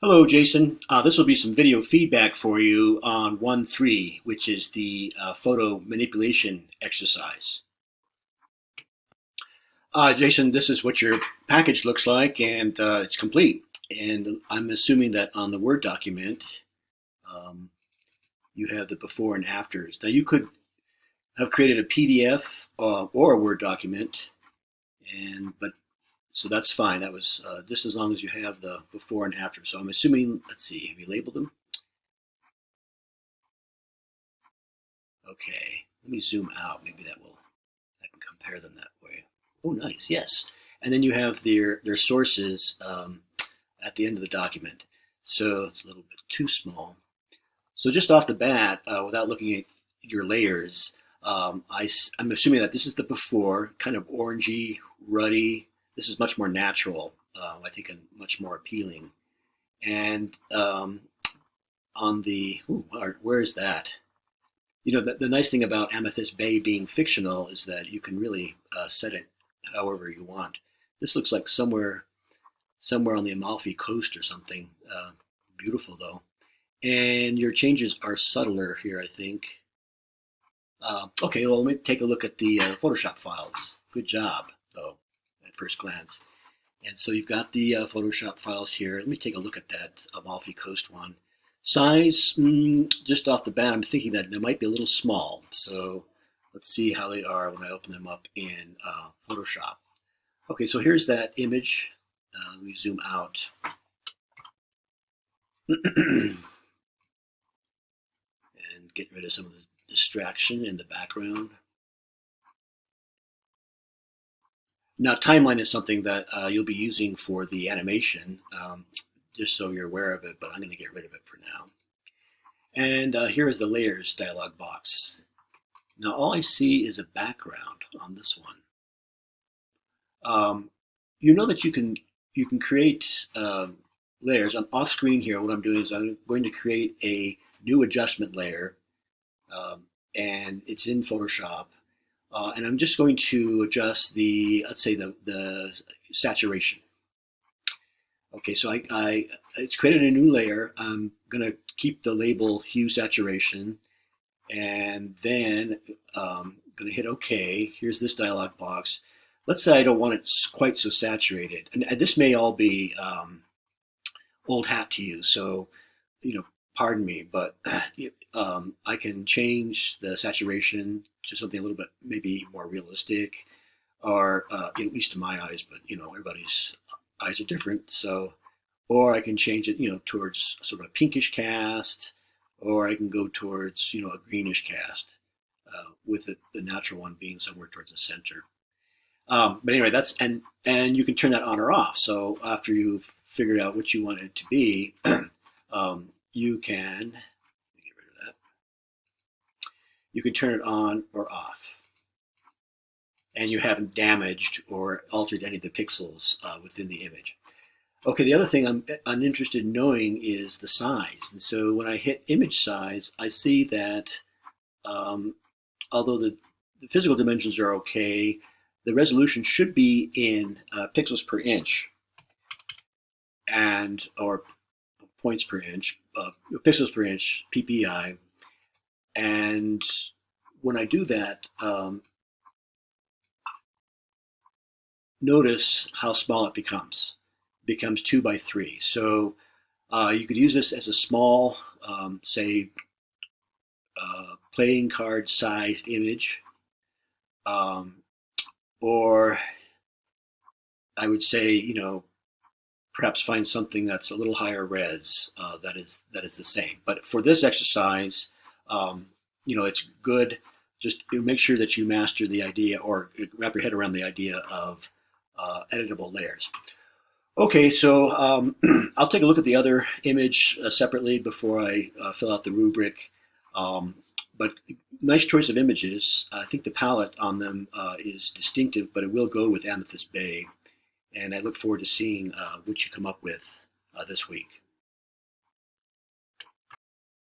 Hello, Jason. This will be some video feedback for you on 1.3, which is the photo manipulation exercise. Jason, this is what your package looks like, and it's complete. And I'm assuming that on the Word document, um, you have the before and afters. Now, you could have created a PDF or a Word document, but so that's fine. That was just as long as you have the before and after. So I'm assuming, let's see, have you labeled them? Okay, let me zoom out. Maybe I can compare them that way. Oh, nice, yes. And then you have their sources at the end of the document. So it's a little bit too small. So just off the bat, without looking at your layers, I'm assuming that this is the before, kind of orangey, ruddy. This is much more natural, I think, and much more appealing. And on the, where is that? You know, the nice thing about Amethyst Bay being fictional is that you can really set it however you want. This looks like somewhere on the Amalfi Coast or something. Beautiful, though. And your changes are subtler here, I think. Okay, well, let me take a look at the Photoshop files. Good job, though, at first glance. And so you've got the Photoshop files here. Let me take a look at that Amalfi Coast one. Size, just off the bat, I'm thinking that they might be a little small. So let's see how they are when I open them up in Photoshop. Okay, so here's that image. Let me zoom out. And get rid of some of the distraction in the background. Now, timeline is something that you'll be using for the animation, just so you're aware of it, but I'm going to get rid of it for now. And here is the layers dialog box. Now, all I see is a background on this one. You know that you can create layers. I'm off screen here. What I'm doing is I'm going to create a new adjustment layer, and it's in Photoshop. And I'm just going to adjust let's say the saturation. Okay, so it's created a new layer. I'm going to keep the label hue saturation, and then I'm going to hit OK. Here's this dialog box. Let's say I don't want it quite so saturated, and this may all be old hat to you, so pardon me, but I can change the saturation to something a little bit maybe more realistic, or at least to my eyes, but everybody's eyes are different. So, or I can change it towards sort of a pinkish cast, or I can go towards a greenish cast, with the natural one being somewhere towards the center. But anyway, and you can turn that on or off. So after you've figured out what you want it to be, you can get rid of that. You can turn it on or off, and you haven't damaged or altered any of the pixels within the image. Okay, the other thing I'm interested in knowing is the size. And so when I hit image size, I see that although the physical dimensions are okay, the resolution should be in pixels per inch or points per inch, pixels per inch, PPI. And when I do that, notice how small it becomes. It becomes 2 by 3. So you could use this as a small, say, playing card sized image. Or I would say, perhaps find something that's a little higher res that is the same. But for this exercise, it's good. Just make sure that you master the idea, or wrap your head around the idea of editable layers. Okay, so I'll take a look at the other image separately before I fill out the rubric. But nice choice of images. I think the palette on them is distinctive, but it will go with Amethyst Bay. And I look forward to seeing what you come up with this week.